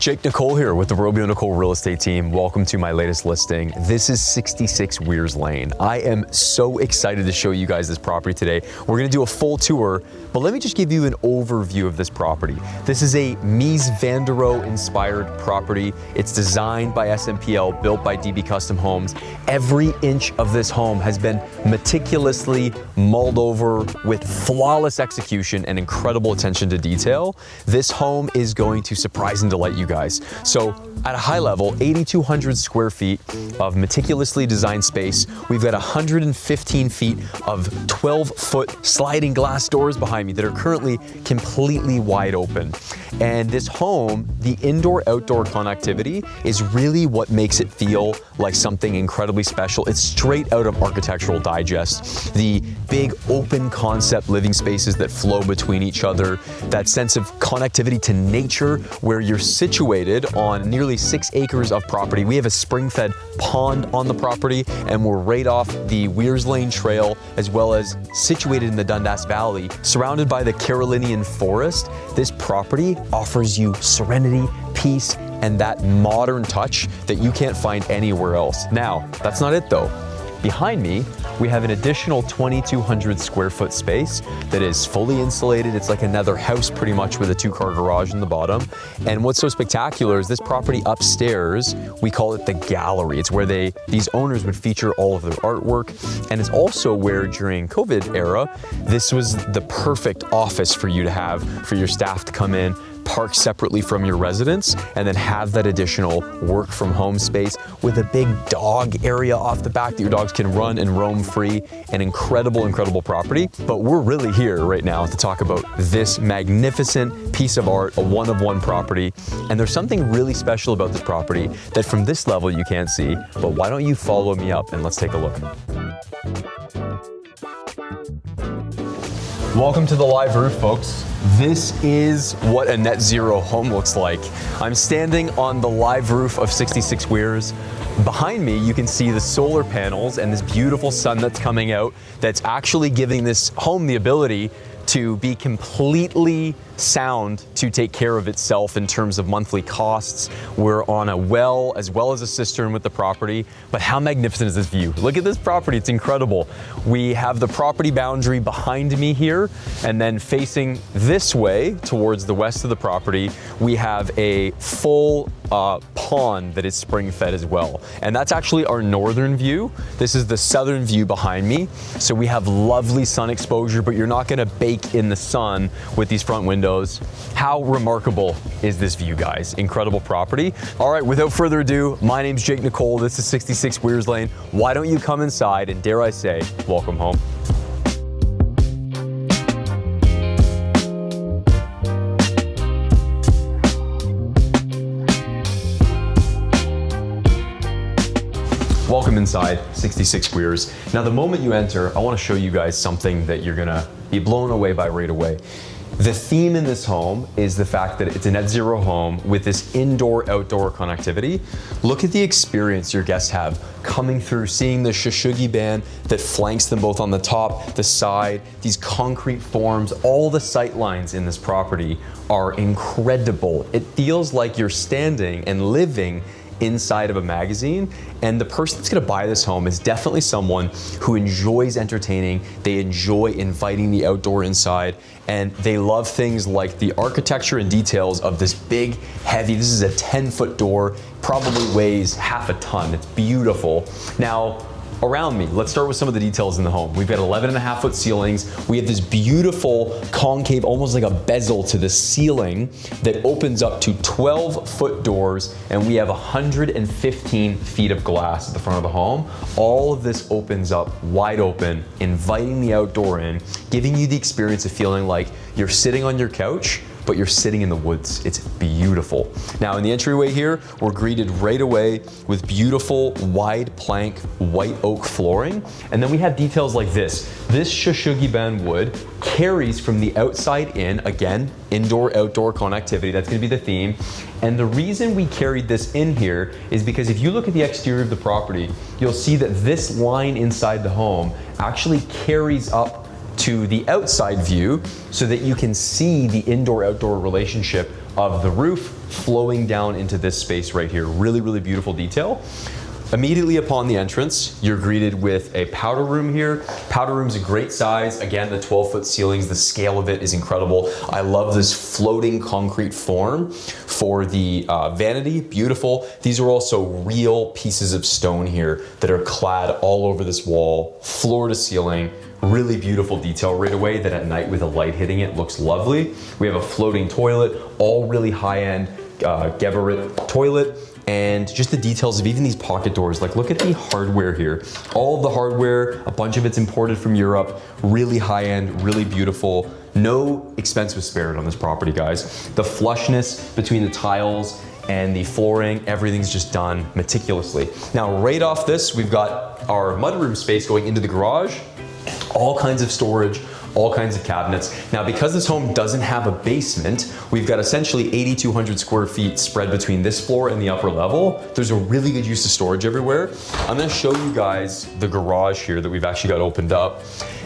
Jake Nicolle here with the Robio Nicolle Real Estate Team. Welcome to my latest listing. This is 66 Weirs Lane. I am so excited to show you guys this property today. We're gonna do a full tour, but let me just give you an overview of this property. This is a Mies van der Rohe inspired property. It's designed by SMPL, built by DB Custom Homes. Every inch of this home has been meticulously mulled over with flawless execution and incredible attention to detail. This home is going to surprise and delight you guys. So at a high level, 8,200 square feet of meticulously designed space. We've got 115 feet of 12-foot sliding glass doors behind me that are currently completely wide open. And this home, the indoor-outdoor connectivity is really what makes it feel like something incredibly special. It's straight out of Architectural Digest. The big open concept living spaces that flow between each other, that sense of connectivity to nature where you're situated on nearly 6 acres of property. We have a spring-fed pond on the property, and we're right off the Weirs Lane trail, as well as situated in the Dundas Valley, surrounded by the Carolinian forest. This property offers you serenity, peace, and that modern touch that you can't find anywhere else. Now, that's not it though. Behind me, we have an additional 2,200 square foot space that is fully insulated. It's like another house pretty much, with a 2-car garage in the bottom. And what's so spectacular is this property upstairs, we call it the gallery. It's where these owners would feature all of their artwork. And it's also where during COVID era, this was the perfect office for you to have, for your staff to come in, park separately from your residence, and then have that additional work from home space with a big dog area off the back that your dogs can run and roam free. An incredible, incredible property. But we're really here right now to talk about this magnificent piece of art, a one-of-one property. And there's something really special about this property that from this level you can't see, but why don't you follow me up and let's take a look. Welcome to the live roof, folks. This is what a net zero home looks like. I'm standing on the live roof of 66 Weirs. Behind me, you can see the solar panels and this beautiful sun that's coming out that's actually giving this home the ability to be completely sound to take care of itself in terms of monthly costs. We're on a well as a cistern with the property, but how magnificent is this view? Look at this property, it's incredible. We have the property boundary behind me here, and then facing this way towards the west of the property, we have a full pond that is spring fed as well. And that's actually our northern view. This is the southern view behind me. So we have lovely sun exposure, but you're not gonna bake in the sun with these front windows. How remarkable is this view, guys? Incredible property. All right, without further ado, my name's Jake Nicolle. This is 66 Weirs Lane. Why don't you come inside and, dare I say, welcome home. Welcome inside 66 Weirs. Now, the moment you enter, I want to show you guys something that you're gonna be blown away by right away. The theme in this home is the fact that it's a net zero home with this indoor-outdoor connectivity. Look at the experience your guests have coming through, seeing the shushugi band that flanks them both on the top, the side, these concrete forms. All the sight lines in this property are incredible. It feels like you're standing and living inside of a magazine, and the person that's gonna buy this home is definitely someone who enjoys entertaining, they enjoy inviting the outdoor inside, and they love things like the architecture and details of this big, heavy, this is a 10-foot door, probably weighs half a ton. It's beautiful. Now, around me, let's start with some of the details in the home. We've got 11.5-foot ceilings. We have this beautiful concave, almost like a bezel to the ceiling that opens up to 12-foot doors, and we have 115 feet of glass at the front of the home. All of this opens up wide open, inviting the outdoor in, giving you the experience of feeling like you're sitting on your couch, but you're sitting in the woods. It's beautiful. Now, in the entryway here, we're greeted right away with beautiful wide plank white oak flooring. And then we have details like this. This shushugi band wood carries from the outside in, again, indoor-outdoor connectivity, that's gonna be the theme. And the reason we carried this in here is because if you look at the exterior of the property, you'll see that this line inside the home actually carries up to the outside view so that you can see the indoor-outdoor relationship of the roof flowing down into this space right here. Really, really beautiful detail. Immediately upon the entrance, you're greeted with a powder room here. Powder room's a great size. Again, the 12-foot ceilings, the scale of it is incredible. I love this floating concrete form for the vanity, beautiful. These are also real pieces of stone here that are clad all over this wall, floor to ceiling. Really beautiful detail right away that at night with the light hitting it looks lovely. We have a floating toilet, all really high-end Geberit toilet. And just the details of even these pocket doors, like look at the hardware here. All of the hardware, a bunch of it's imported from Europe, really high end, really beautiful. No expense was spared on this property, guys. The flushness between the tiles and the flooring, everything's just done meticulously. Now, right off this, we've got our mudroom space going into the garage, all kinds of storage, all kinds of cabinets. Now, because this home doesn't have a basement, we've got essentially 8,200 square feet spread between this floor and the upper level. There's a really good use of storage everywhere. I'm gonna show you guys the garage here that we've actually got opened up.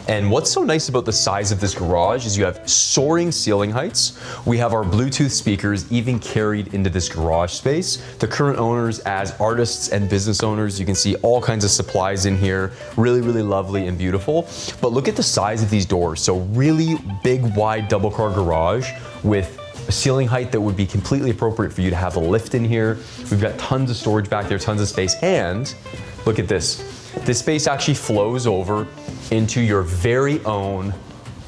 And what's so nice about the size of this garage is you have soaring ceiling heights. We have our Bluetooth speakers even carried into this garage space. The current owners, as artists and business owners, you can see all kinds of supplies in here. Really, really lovely and beautiful. But look at the size of these doors. So really big, wide double car garage with a ceiling height that would be completely appropriate for you to have a lift in here. We've got tons of storage back there, tons of space. And look at this. This space actually flows over into your very own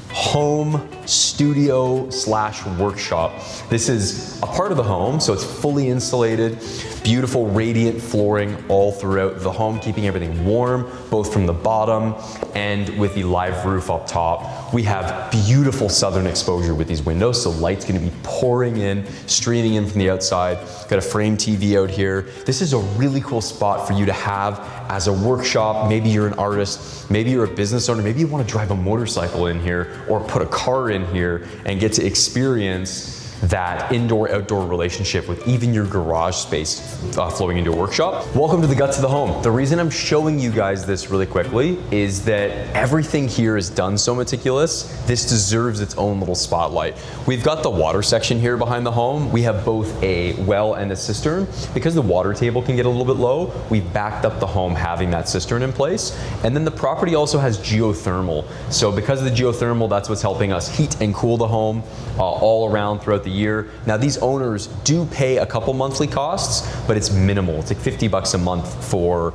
home studio slash workshop. This is a part of the home, so it's fully insulated, beautiful radiant flooring all throughout the home, keeping everything warm, both from the bottom and with the live roof up top. We have beautiful southern exposure with these windows, so light's gonna be pouring in, streaming in from the outside. Got a frame TV out here. This is a really cool spot for you to have as a workshop. Maybe you're an artist, maybe you're a business owner, maybe you wanna drive a motorcycle in here or put a car in here and get to experience that indoor-outdoor relationship with even your garage space flowing into a workshop. Welcome to the guts of the home. The reason I'm showing you guys this really quickly is that everything here is done so meticulous. This deserves its own little spotlight. We've got the water section here behind the home. We have both a well and a cistern. Because the water table can get a little bit low, we've backed up the home having that cistern in place. And then the property also has geothermal. So because of the geothermal, that's what's helping us heat and cool the home all around throughout the year. Now, these owners do pay a couple monthly costs, but it's minimal. It's like 50 bucks a month for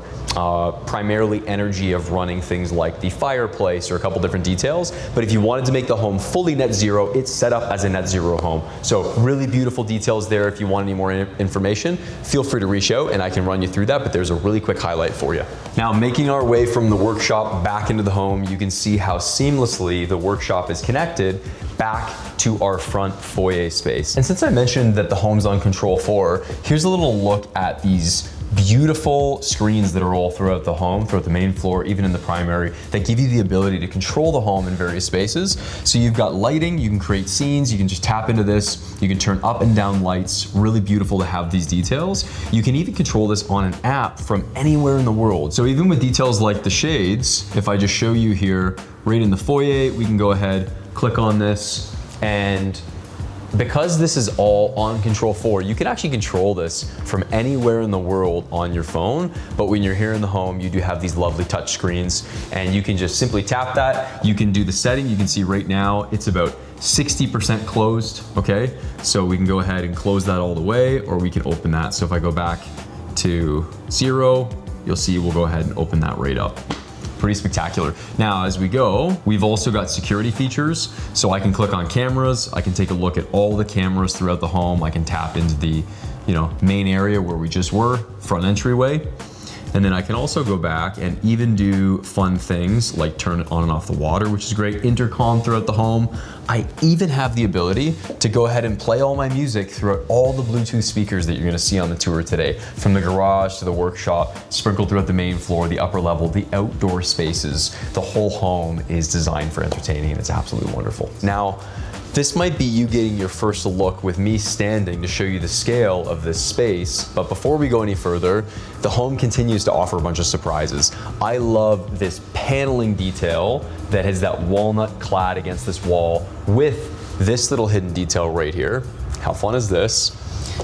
primarily energy of running things like the fireplace or a couple different details. But if you wanted to make the home fully net zero, it's set up as a net zero home. So really beautiful details there. If you want any more information, feel free to reach out and I can run you through that, but there's a really quick highlight for you. Now, making our way from the workshop back into the home, you can see how seamlessly the workshop is connected back to our front foyer space. And since I mentioned that the home's on Control 4, here's a little look at these beautiful screens that are all throughout the home, throughout the main floor, even in the primary, that give you the ability to control the home in various spaces. So you've got lighting, you can create scenes, you can just tap into this, you can turn up and down lights, really beautiful to have these details. You can even control this on an app from anywhere in the world. So even with details like the shades, if I just show you here, right in the foyer, we can go ahead, click on this, and because this is all on Control 4, you can actually control this from anywhere in the world on your phone. But when you're here in the home, you do have these lovely touch screens and you can just simply tap that. You can do the setting. You can see right now it's about 60% closed, okay? So we can go ahead and close that all the way, or we can open that. So if I go back to 0, you'll see we'll go ahead and open that right up. Pretty spectacular. Now, as we go, we've also got security features. So I can click on cameras. I can take a look at all the cameras throughout the home. I can tap into the, main area where we just were, front entryway. And then I can also go back and even do fun things like turn on and off the water, which is great. Intercom throughout the home. I even have the ability to go ahead and play all my music throughout all the Bluetooth speakers that you're gonna see on the tour today, from the garage to the workshop, sprinkled throughout the main floor, the upper level, the outdoor spaces. The whole home is designed for entertaining and it's absolutely wonderful. Now, this might be you getting your first look with me standing to show you the scale of this space, but before we go any further, the home continues to offer a bunch of surprises. I love this paneling detail that has that walnut clad against this wall with this little hidden detail right here. how fun is this?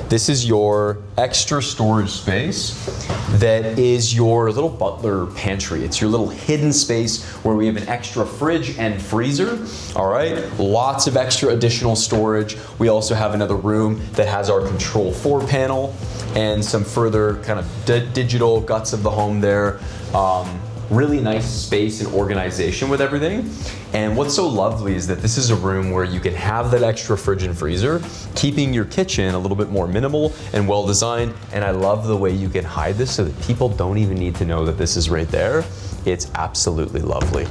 This is your extra storage space that is your little butler pantry. It's your little hidden space where we have an extra fridge and freezer, all right? Lots of extra additional storage. We also have another room that has our Control 4 panel and some further kind of digital guts of the home there. Really nice space and organization with everything. And what's so lovely is that this is a room where you can have that extra fridge and freezer, keeping your kitchen a little bit more minimal and well designed. And I love the way you can hide this so that people don't even need to know that this is right there. It's absolutely lovely.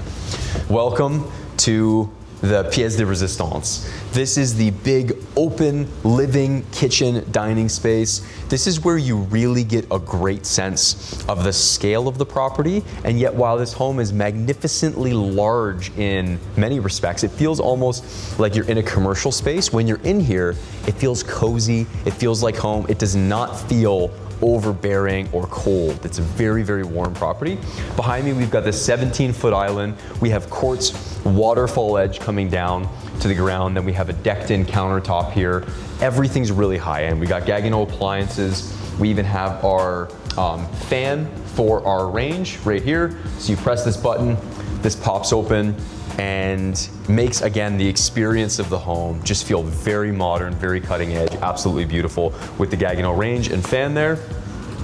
Welcome to the pièce de résistance. This is the big open living kitchen dining space. This is where you really get a great sense of the scale of the property, and yet while this home is magnificently large in many respects, it feels almost like you're in a commercial space. When you're in here, it feels cozy, it feels like home. It does not feel overbearing or cold. It's a very, very warm property. Behind me, we've got this 17-foot island. We have quartz waterfall edge coming down to the ground. Then we have a decked-in countertop here. Everything's really high-end. We got Gaggenau appliances. We even have our fan for our range right here. So you press this button, this pops open, and makes, again, the experience of the home just feel very modern, very cutting edge, absolutely beautiful with the Gaggenau range and fan there.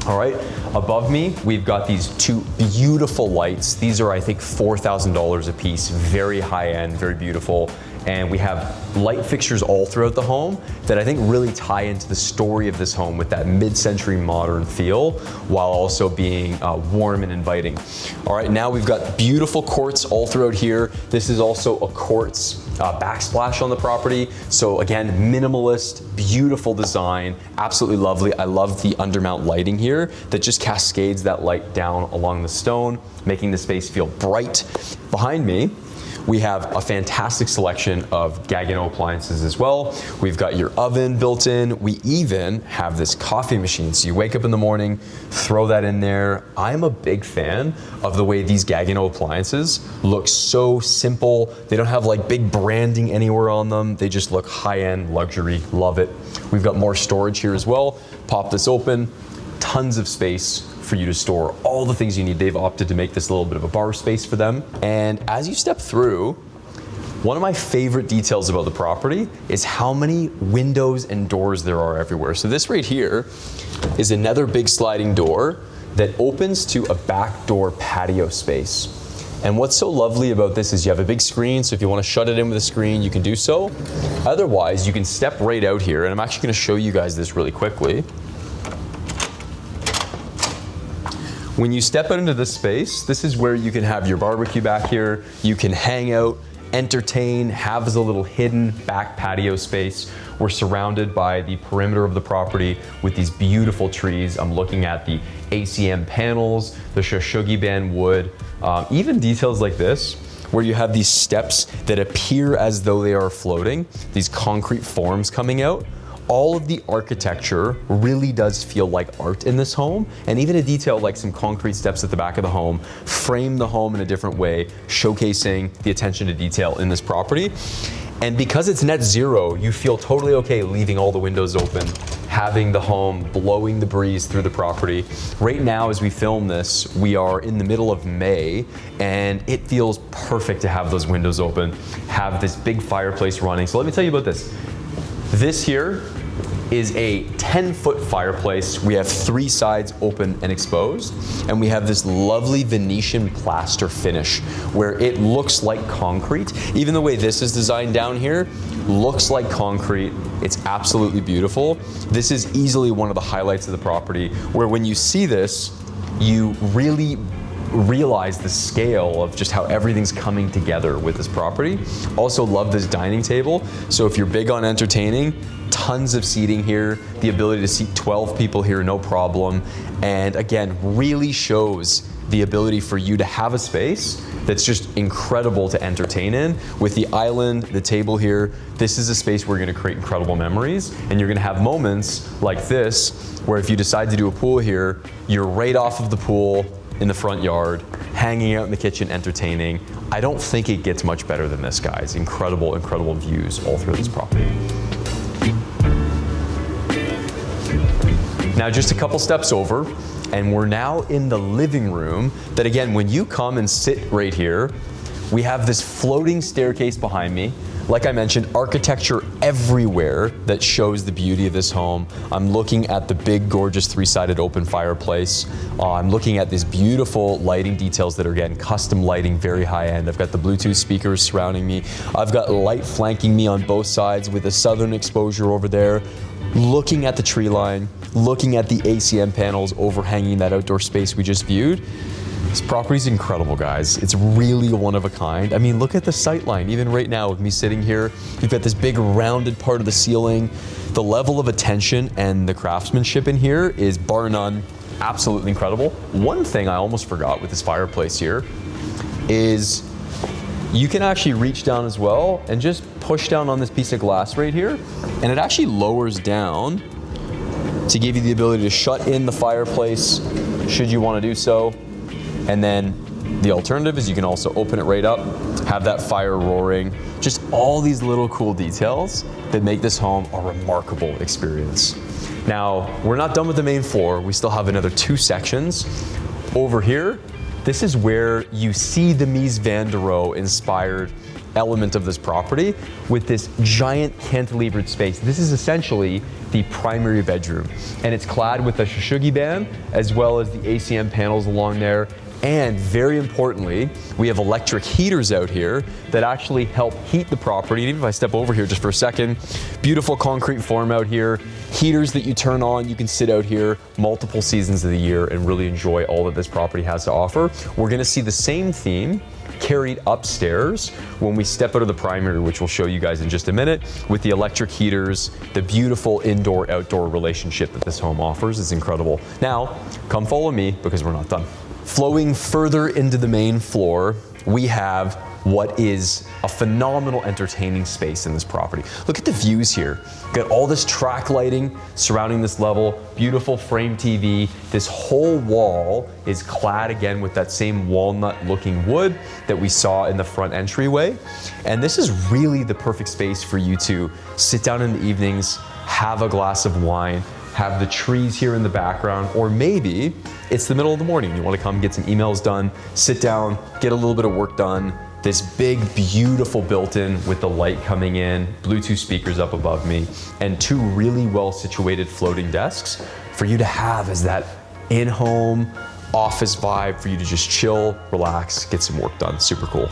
All right, above me, we've got these two beautiful lights. These are, I think, $4,000 a piece, very high end, very beautiful. And we have light fixtures all throughout the home that I think really tie into the story of this home with that mid-century modern feel while also being warm and inviting. All right, now we've got beautiful quartz all throughout here. This is also a quartz backsplash on the property. So again, minimalist, beautiful design, absolutely lovely. I love the undermount lighting here that just cascades that light down along the stone, making the space feel bright. Behind me, we have a fantastic selection of Gaggenau appliances as well. We've got your oven built in. We even have this coffee machine. So you wake up in the morning, throw that in there. I'm a big fan of the way these Gaggenau appliances look so simple. They don't have like big branding anywhere on them. They just look high-end luxury, love it. We've got more storage here as well. Pop this open, tons of space for you to store all the things you need. They've opted to make this a little bit of a bar space for them. And as you step through, one of my favorite details about the property is how many windows and doors there are everywhere. So this right here is another big sliding door that opens to a back door patio space. And what's so lovely about this is you have a big screen, so if you want to shut it in with a screen, you can do so. Otherwise, you can step right out here, and I'm actually going to show you guys this really quickly. When you step out into this space, this is where you can have your barbecue back here. You can hang out, entertain, have as a little hidden back patio space. We're surrounded by the perimeter of the property with these beautiful trees. I'm looking at the ACM panels, the Shoshugi band wood, even details like this, where you have these steps that appear as though they are floating, these concrete forms coming out. All of the architecture really does feel like art in this home, and even a detail like some concrete steps at the back of the home frame the home in a different way, showcasing the attention to detail in this property. And because it's net zero, you feel totally okay leaving all the windows open, having the home blowing the breeze through the property. Right now, as we film this, we are in the middle of May, and it feels perfect to have those windows open, have this big fireplace running. So let me tell you about this. This here is a 10-foot fireplace. We have 3 sides open and exposed, and we have this lovely Venetian plaster finish where it looks like concrete. Even the way this is designed down here looks like concrete. It's absolutely beautiful. This is easily one of the highlights of the property, where when you see this, you really realize the scale of just how everything's coming together with this property. Also love this dining table. So if you're big on entertaining, tons of seating here, the ability to seat 12 people here, no problem. And again, really shows the ability for you to have a space that's just incredible to entertain in. With the island, the table here, this is a space where you're gonna create incredible memories, and you're gonna have moments like this, where if you decide to do a pool here, you're right off of the pool, in the front yard, hanging out in the kitchen, entertaining. I don't think it gets much better than this, guys. Incredible, incredible views all through this property. Now just a couple steps over, and we're now in the living room that, again, when you come and sit right here, we have this floating staircase behind me. Like I mentioned, architecture everywhere that shows the beauty of this home. I'm looking at the big, gorgeous three-sided open fireplace. I'm looking at these beautiful lighting details that are, again, custom lighting, very high end. I've got the Bluetooth speakers surrounding me. I've got light flanking me on both sides with a southern exposure over there. Looking at the tree line, looking at the ACM panels overhanging that outdoor space we just viewed. This property's incredible, guys. It's really one of a kind. I mean, look at the sight line. Even right now with me sitting here, you've got this big rounded part of the ceiling. The level of attention and the craftsmanship in here is bar none, absolutely incredible. One thing I almost forgot with this fireplace here is you can actually reach down as well and just push down on this piece of glass right here, and it actually lowers down to give you the ability to shut in the fireplace should you want to do so. And then the alternative is you can also open it right up, have that fire roaring, just all these little cool details that make this home a remarkable experience. Now, we're not done with the main floor. We still have another 2 sections. Over here, this is where you see the Mies van der Rohe inspired element of this property with this giant cantilevered space. This is essentially the primary bedroom, and it's clad with a shushugi band as well as the ACM panels along there. And very importantly, we have electric heaters out here that actually help heat the property. And even if I step over here just for a second, beautiful concrete form out here, heaters that you turn on, you can sit out here multiple seasons of the year and really enjoy all that this property has to offer. We're gonna see the same theme carried upstairs when we step out of the primary, which we'll show you guys in just a minute, with the electric heaters, the beautiful indoor-outdoor relationship that this home offers is incredible. Now, come follow me because we're not done. Flowing further into the main floor, we have what is a phenomenal entertaining space in this property. Look at the views here. Got all this track lighting surrounding this level, beautiful frame TV. This whole wall is clad again with that same walnut looking wood that we saw in the front entryway. And this is really the perfect space for you to sit down in the evenings, have a glass of wine, have the trees here in the background, or maybe it's the middle of the morning. You want to come get some emails done, sit down, get a little bit of work done. This big, beautiful built-in with the light coming in, Bluetooth speakers up above me, and 2 really well-situated floating desks for you to have as that in-home office vibe for you to just chill, relax, get some work done. Super cool.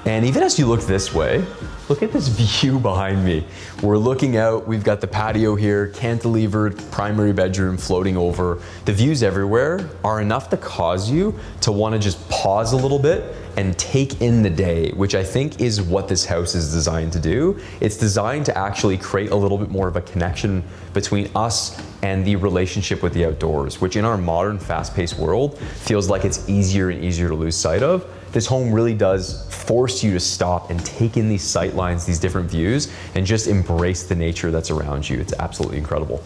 And even as you look this way, look at this view behind me. We're looking out, we've got the patio here, cantilevered primary bedroom floating over. The views everywhere are enough to cause you to want to just pause a little bit and take in the day, which I think is what this house is designed to do. It's designed to actually create a little bit more of a connection between us and the relationship with the outdoors, which in our modern fast-paced world feels like it's easier and easier to lose sight of. This home really does force you to stop and take in these sight lines, these different views, and just embrace the nature that's around you. It's absolutely incredible.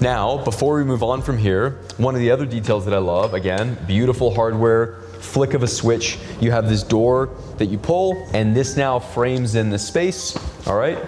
Now, before we move on from here, one of the other details that I love, again, beautiful hardware, flick of a switch, you have this door that you pull, and this now frames in the space, all right?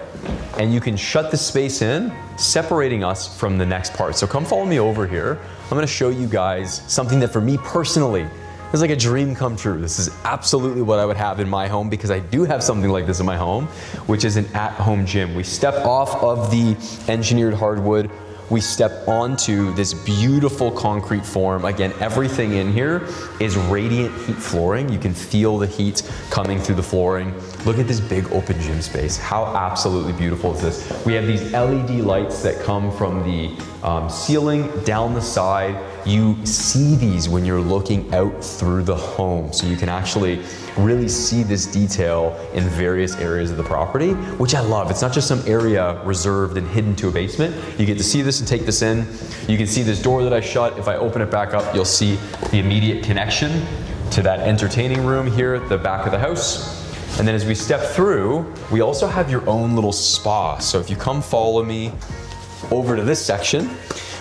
And you can shut the space in, separating us from the next part. So come follow me over here. I'm gonna show you guys something that for me personally, it's like a dream come true. This is absolutely what I would have in my home because I do have something like this in my home, which is an at-home gym. We step off of the engineered hardwood, we step onto this beautiful concrete form. Again, everything in here is radiant heat flooring. You can feel the heat coming through the flooring. Look at this big open gym space. How absolutely beautiful is this? We have these LED lights that come from the ceiling down the side. You see these when you're looking out through the home. So you can actually really see this detail in various areas of the property, which I love. It's not just some area reserved and hidden to a basement. You get to see this and take this in. You can see this door that I shut. If I open it back up, you'll see the immediate connection to that entertaining room here at the back of the house. And then as we step through, we also have your own little spa. So if you come follow me over to this section,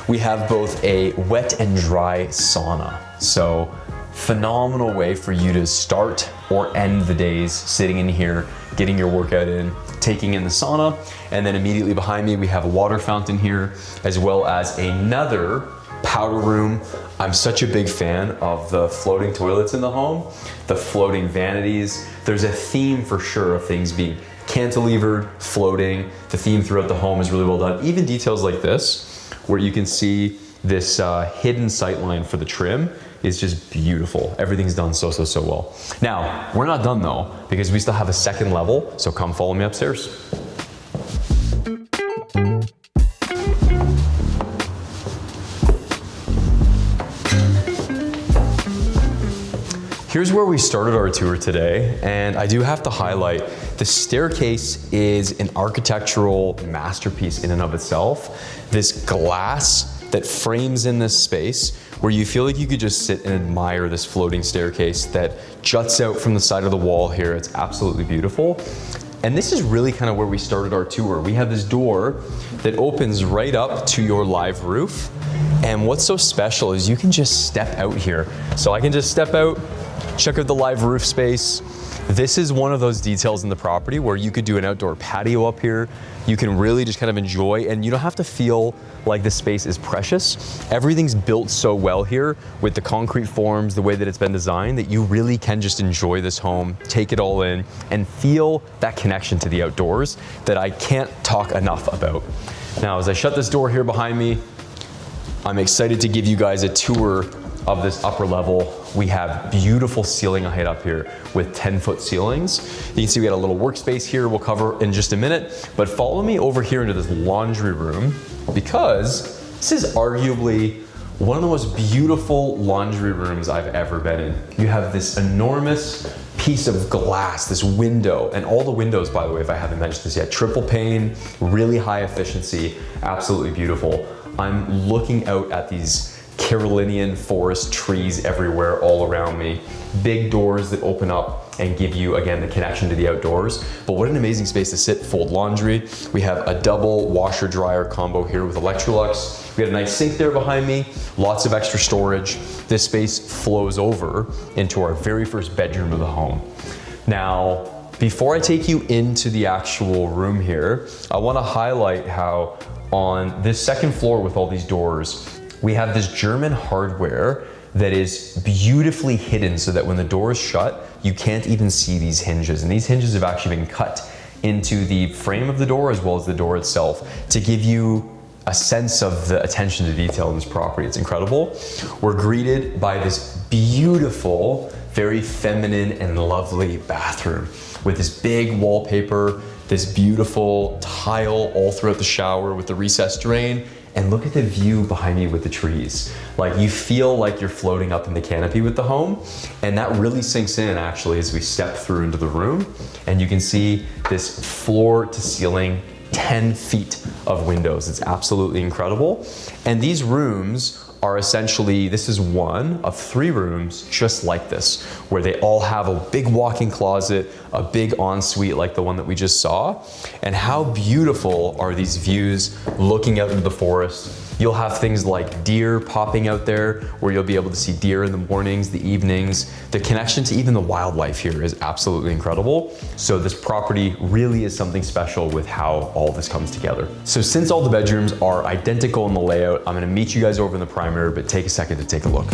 we have both a wet and dry sauna. So phenomenal way for you to start or end the days sitting in here, getting your workout in, taking in the sauna. And then immediately behind me, we have a water fountain here, as well as another powder room. I'm such a big fan of the floating toilets in the home, the floating vanities. There's a theme for sure of things being cantilevered, floating. The theme throughout the home is really well done. Even details like this, where you can see this hidden sight line for the trim, is just beautiful. Everything's done so well. Now, we're not done though, because we still have a second level, so come follow me upstairs. Here's where we started our tour today, and I do have to highlight the staircase is an architectural masterpiece in and of itself. This glass that frames in this space where you feel like you could just sit and admire this floating staircase that juts out from the side of the wall here. It's absolutely beautiful. And this is really kind of where we started our tour. We have this door that opens right up to your live roof. And what's so special is you can just step out here. So I can just step out, check out the live roof space. This is one of those details in the property where you could do an outdoor patio up here. You can really just kind of enjoy, and you don't have to feel like the space is precious. Everything's built so well here with the concrete forms, the way that it's been designed, that you really can just enjoy this home, take it all in, and feel that connection to the outdoors that I can't talk enough about. Now, as I shut this door here behind me, I'm excited to give you guys a tour of this upper level. We have beautiful ceiling height up here with 10-foot ceilings. You can see we got a little workspace here we'll cover in just a minute, but follow me over here into this laundry room, because this is arguably one of the most beautiful laundry rooms I've ever been in. You have this enormous piece of glass, this window, and all the windows, by the way, if I haven't mentioned this yet, triple pane, really high efficiency, absolutely beautiful. I'm looking out at these Carolinian forest trees everywhere all around me. Big doors that open up and give you, again, the connection to the outdoors. But what an amazing space to sit, fold laundry. We have a double washer dryer combo here with Electrolux. We have a nice sink there behind me, lots of extra storage. This space flows over into our very first bedroom of the home. Now, before I take you into the actual room here, I want to highlight how on this second floor with all these doors, we have this German hardware that is beautifully hidden so that when the door is shut, you can't even see these hinges. And these hinges have actually been cut into the frame of the door as well as the door itself to give you a sense of the attention to detail in this property. It's incredible. We're greeted by this beautiful, very feminine and lovely bathroom with this big wallpaper, this beautiful tile all throughout the shower with the recessed drain. And look at the view behind me with the trees. Like, you feel like you're floating up in the canopy with the home. And that really sinks in actually as we step through into the room. And you can see this floor to ceiling 10 feet of windows. It's absolutely incredible. And these rooms are essentially, this is one of 3 rooms just like this, where they all have a big walk-in closet, a big ensuite like the one that we just saw. And how beautiful are these views looking out into the forest. You'll have things like deer popping out there, where you'll be able to see deer in the mornings, the evenings. The connection to even the wildlife here is absolutely incredible. So this property really is something special with how all this comes together. So since all the bedrooms are identical in the layout, I'm gonna meet you guys over in the primary, but take a second to take a look.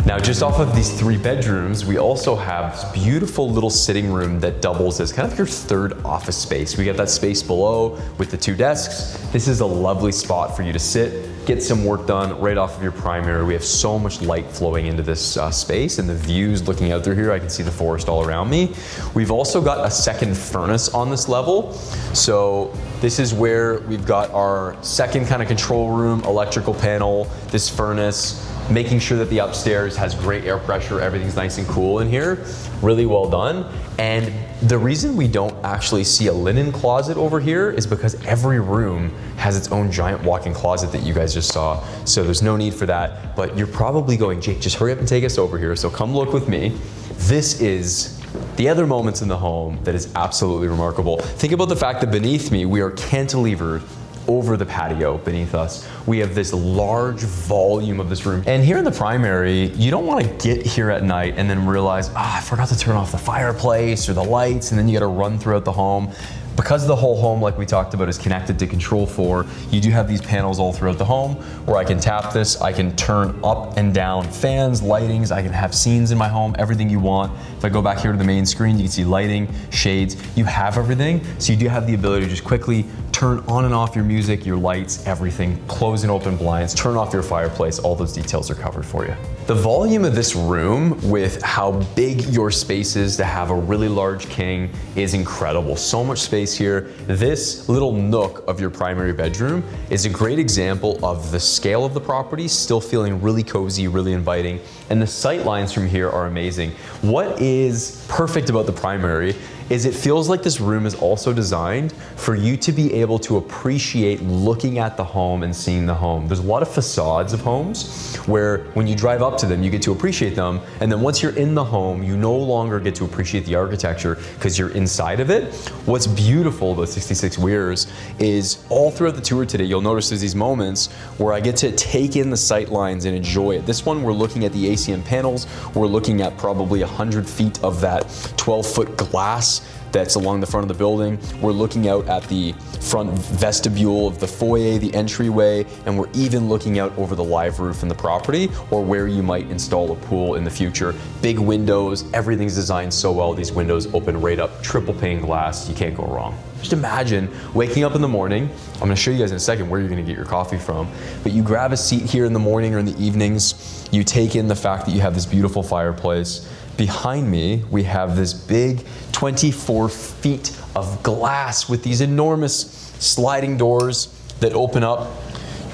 Now, just off of these 3 bedrooms, we also have this beautiful little sitting room that doubles as kind of your third office space. We got that space below with the 2 desks. This is a lovely spot for you to sit, get some work done right off of your primary. We have so much light flowing into this space, and the views looking out through here, I can see the forest all around me. We've also got a second furnace on this level. So this is where we've got our second kind of control room, electrical panel, this furnace. making sure that the upstairs has great air pressure, everything's nice and cool in here. Really well done. And the reason we don't actually see a linen closet over here is because every room has its own giant walk-in closet that you guys just saw. So there's no need for that, but you're probably going, Jake, just hurry up and take us over here. So come look with me. This is the other moments in the home that is absolutely remarkable. Think about the fact that beneath me, we are cantilevered over the patio beneath us. We have this large volume of this room. And here in the primary, you don't want to get here at night and then realize, I forgot to turn off the fireplace or the lights, and then you got to run throughout the home. Because the whole home, like we talked about, is connected to Control 4, you do have these panels all throughout the home where I can tap this, I can turn up and down fans, lightings, I can have scenes in my home, everything you want. If I go back here to the main screen, you can see lighting, shades, you have everything. So you do have the ability to just quickly turn on and off your music, your lights, everything, close and open blinds, turn off your fireplace, all those details are covered for you. The volume of this room with how big your space is to have a really large king is incredible. So much space here. This little nook of your primary bedroom is a great example of the scale of the property, still feeling really cozy, really inviting, and the sight lines from here are amazing. What is perfect about the primary is it feels like this room is also designed for you to be able to appreciate looking at the home and seeing the home. There's a lot of facades of homes where when you drive up to them, you get to appreciate them. And then once you're in the home, you no longer get to appreciate the architecture because you're inside of it. What's beautiful about 66 Weirs is all throughout the tour today, you'll notice there's these moments where I get to take in the sight lines and enjoy it. This one, we're looking at the ACM panels. We're looking at probably 100 feet of that 12-foot glass that's along the front of the building. We're looking out at the front vestibule of the foyer, the entryway, and we're even looking out over the live roof in the property or where you might install a pool in the future. Big windows, everything's designed so well. These windows open right up, triple pane glass, you can't go wrong. Just imagine waking up in the morning. I'm gonna show you guys in a second where you're gonna get your coffee from, but you grab a seat here in the morning or in the evenings, you take in the fact that you have this beautiful fireplace. Behind me, we have this big 24 feet of glass with these enormous sliding doors that open up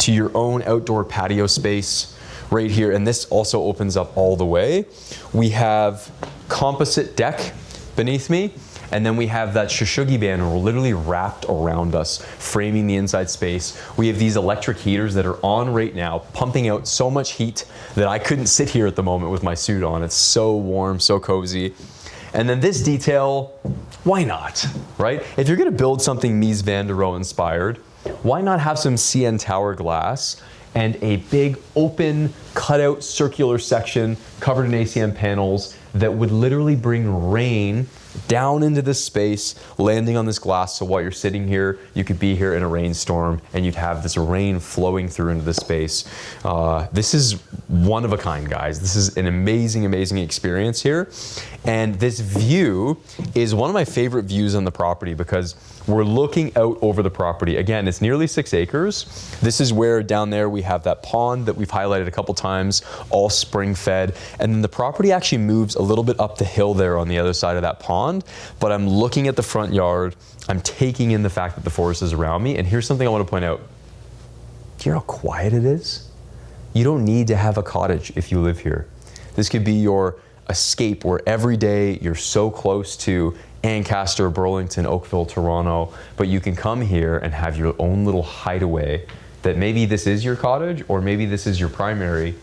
to your own outdoor patio space right here. And this also opens up all the way. We have composite deck beneath me. And then we have that shushugi banner literally wrapped around us, framing the inside space. We have these electric heaters that are on right now, pumping out so much heat that I couldn't sit here at the moment with my suit on. It's so warm, so cozy. And then this detail, why not, right? If you're gonna build something Mies van der Rohe inspired, why not have some CN Tower glass and a big open cutout circular section covered in ACM panels that would literally bring rain down into this space, landing on this glass, so while you're sitting here, you could be here in a rainstorm and you'd have this rain flowing through into the space. This is one of a kind, guys. This is an amazing, amazing experience here. And this view is one of my favorite views on the property because we're looking out over the property. Again, it's nearly 6 acres. This is where down there we have that pond that we've highlighted a couple times, all spring fed. And then the property actually moves a little bit up the hill there on the other side of that pond. But I'm looking at the front yard. I'm taking in the fact that the forest is around me. And here's something I want to point out. Do you hear how quiet it is? You don't need to have a cottage if you live here. This could be your escape where every day you're so close to Ancaster, Burlington, Oakville, Toronto, but you can come here and have your own little hideaway that maybe this is your cottage or maybe this is your primary,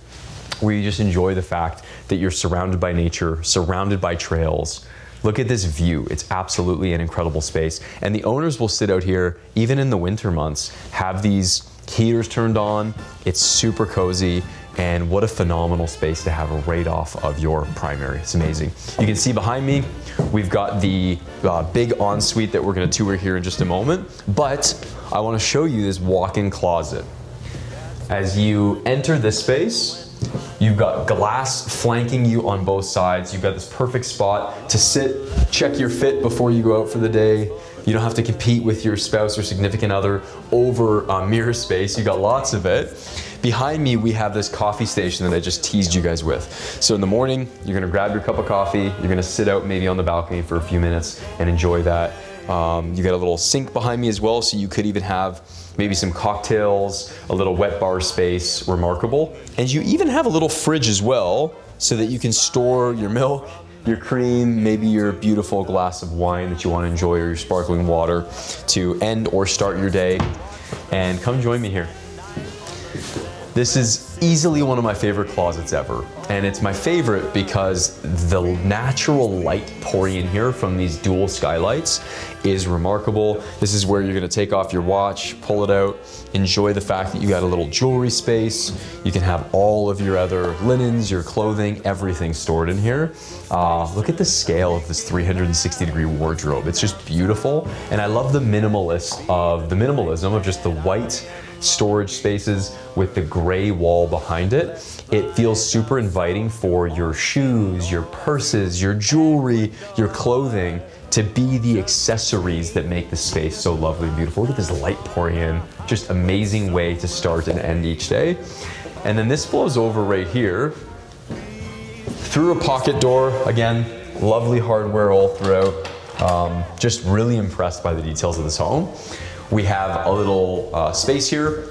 where you just enjoy the fact that you're surrounded by nature, surrounded by trails. Look at this view. It's absolutely an incredible space. And the owners will sit out here, even in the winter months, have these heaters turned on. It's super cozy. And what a phenomenal space to have right off of your primary. It's amazing. You can see behind me, we've got the big ensuite that we're gonna tour here in just a moment, but I wanna show you this walk-in closet. As you enter this space, you've got glass flanking you on both sides. You've got this perfect spot to sit, check your fit before you go out for the day. You don't have to compete with your spouse or significant other over mirror space. You got lots of it. Behind me, we have this coffee station that I just teased you guys with. So in the morning, you're gonna grab your cup of coffee, you're gonna sit out maybe on the balcony for a few minutes and enjoy that. You got a little sink behind me as well, so you could even have maybe some cocktails, a little wet bar space, remarkable. And you even have a little fridge as well, so that you can store your milk, your cream, maybe your beautiful glass of wine that you want to enjoy, or your sparkling water to end or start your day. And come join me here. This is easily one of my favorite closets ever. And it's my favorite because the natural light pouring in here from these dual skylights is remarkable. This is where you're gonna take off your watch, pull it out, enjoy the fact that you got a little jewelry space. You can have all of your other linens, your clothing, everything stored in here. Look at the scale of this 360-degree wardrobe. It's just beautiful. And I love the minimalism of just the white storage spaces with the gray wall behind it. It feels super inviting for your shoes, your purses, your jewelry, your clothing to be the accessories that make the space so lovely and beautiful. Look at this light pouring in. Just amazing way to start and end each day. And then this flows over right here through a pocket door. Again, lovely hardware all throughout. Just really impressed by the details of this home. We have a little space here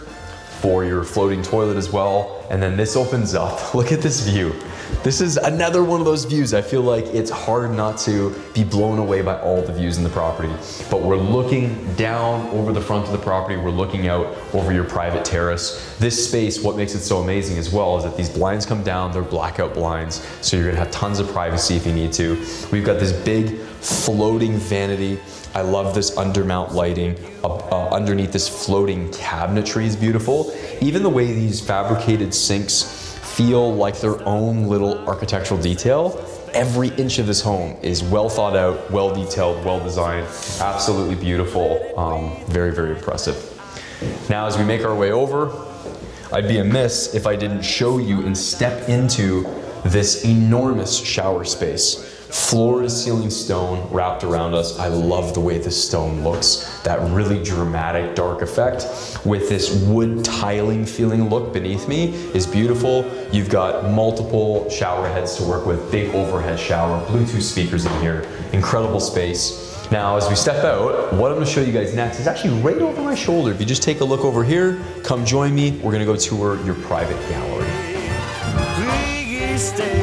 for your floating toilet as well. And then this opens up. Look at this view. This is another one of those views. I feel like it's hard not to be blown away by all the views in the property. But we're looking down over the front of the property. We're looking out over your private terrace. This space, what makes it so amazing as well is that these blinds come down, they're blackout blinds. So you're gonna have tons of privacy if you need to. We've got this big floating vanity. I love this undermount lighting. Underneath this floating cabinetry is beautiful. Even the way these fabricated sinks feel like their own little architectural detail. Every inch of this home is well thought out, well detailed, well designed, absolutely beautiful. Very, very impressive. Now, as we make our way over, I'd be amiss if I didn't show you and step into this enormous shower space. Floor to ceiling stone wrapped around us. I love the way this stone looks. That really dramatic dark effect with this wood tiling feeling look beneath me is beautiful. You've got multiple shower heads to work with, big overhead shower, Bluetooth speakers in here, incredible space. Now, as we step out, what I'm gonna show you guys next is actually right over my shoulder. If you just take a look over here, come join me. We're gonna go tour your private gallery. Please stay.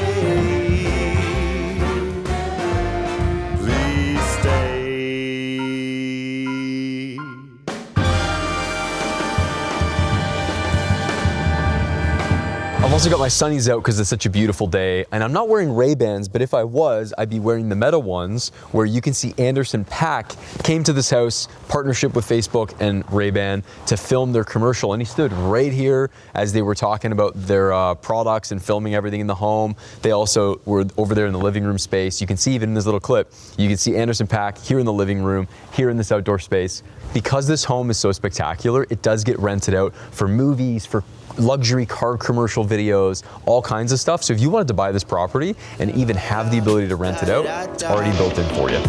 I've also got my sunnies out because it's such a beautiful day, and I'm not wearing Ray-Bans, but if I was, I'd be wearing the Meta ones, where you can see Anderson .Paak came to this house, partnership with Facebook and Ray-Ban, to film their commercial, and he stood right here as they were talking about their products and filming everything in the home. They also were over there in the living room space. You can see even in this little clip, you can see Anderson .Paak here in the living room, here in this outdoor space. Because this home is so spectacular, it does get rented out for movies, for luxury car commercial videos, all kinds of stuff. So if you wanted to buy this property and even have the ability to rent it out, it's already built in for you.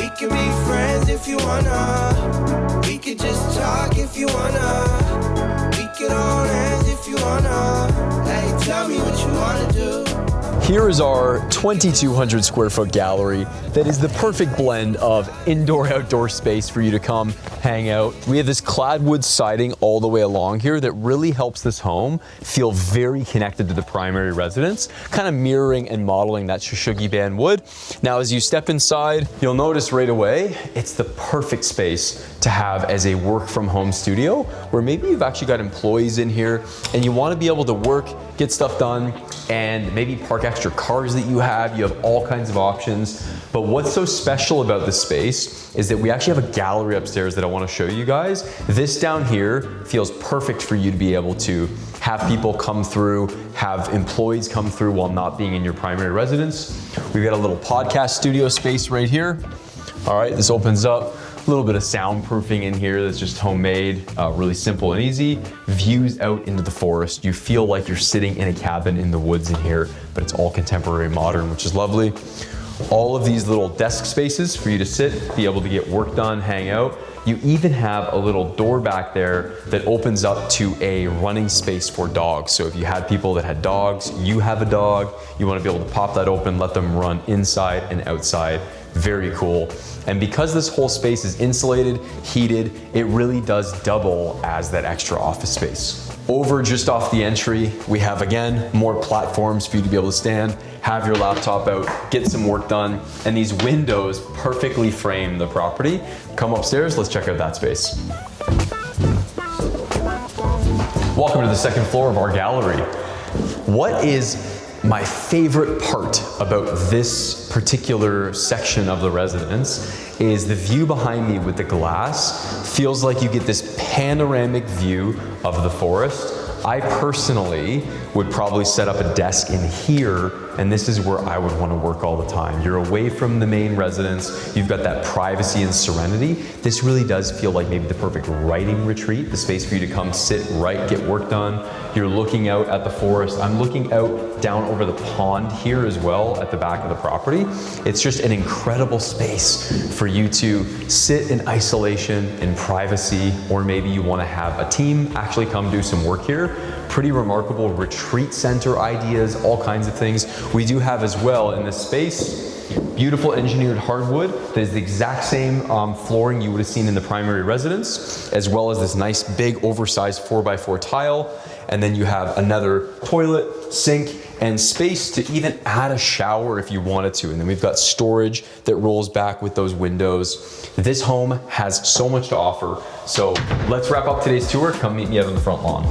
We can be friends if you wanna. We could just talk if you wanna. We could hold hands if you wanna. Hey, tell me what you wanna do. Here is our 2,200 square foot gallery that is the perfect blend of indoor-outdoor space for you to come hang out. We have this clad wood siding all the way along here that really helps this home feel very connected to the primary residence, kind of mirroring and modeling that Shoshugi band wood. Now, as you step inside, you'll notice right away, it's the perfect space to have as a work from home studio, where maybe you've actually got employees in here and you want to be able to work, get stuff done, and maybe park extra cars that you have. You have all kinds of options. But what's so special about this space is that we actually have a gallery upstairs that I want to show you guys. This down here feels perfect for you to be able to have people come through, have employees come through while not being in your primary residence. We've got a little podcast studio space right here. All right, this opens up. A little bit of soundproofing in here that's just homemade, really simple and easy. Views out into the forest. You feel like you're sitting in a cabin in the woods in here, but it's all contemporary modern, which is lovely. All of these little desk spaces for you to sit, be able to get work done, hang out. You even have a little door back there that opens up to a running space for dogs. So if you had people that had dogs, you have a dog, you want to be able to pop that open, let them run inside and outside. Very cool. And because this whole space is insulated, heated, it really does double as that extra office space. Over just off the entry, we have again, more platforms for you to be able to stand, have your laptop out, get some work done, and these windows perfectly frame the property. Come upstairs, let's check out that space. Welcome to the second floor of our gallery. What is my favorite part about this particular section of the residence is the view behind me with the glass. Feels like you get this panoramic view of the forest. I personally would probably set up a desk in here, and this is where I would want to work all the time. You're away from the main residence, you've got that privacy and serenity. This really does feel like maybe the perfect writing retreat, the space for you to come sit, write, get work done. You're looking out at the forest. I'm looking out down over the pond here as well at the back of the property. It's just an incredible space for you to sit in isolation, in privacy, or maybe you want to have a team actually come do some work here. Pretty remarkable retreat center ideas, all kinds of things. We do have as well in this space, beautiful engineered hardwood that is the exact same flooring you would have seen in the primary residence, as well as this nice big oversized 4x4 tile. And then you have another toilet, sink, and space to even add a shower if you wanted to. And then we've got storage that rolls back with those windows. This home has so much to offer. So let's wrap up today's tour. Come meet me out on the front lawn.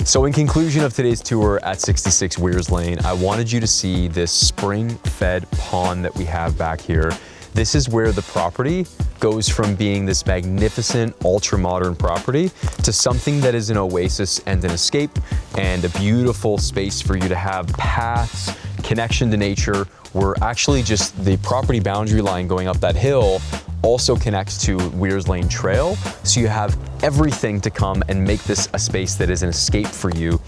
So in conclusion of today's tour at 66 Weirs Lane, I wanted you to see this spring-fed pond that we have back here. This is where the property goes from being this magnificent, ultra-modern property to something that is an oasis and an escape and a beautiful space for you to have paths, connection to nature. We're actually just the property boundary line going up that hill also connects to Weirs Lane Trail. So you have everything to come and make this a space that is an escape for you.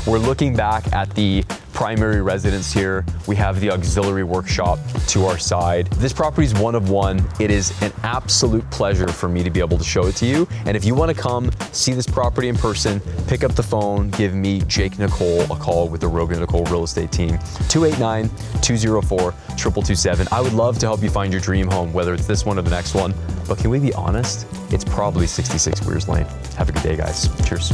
We're looking back at the primary residence here. We have the auxiliary workshop to our side. This property is one of one. It is an absolute pleasure for me to be able to show it to you. And if you want to come see this property in person, pick up the phone, give me, Jake Nicolle, a call with the Rogan Nicolle real estate team, 289-204-2227. I would love to help you find your dream home, whether it's this one or the next one. But can we be honest? It's probably 66 Weirs Lane. Have a good day, guys. Cheers.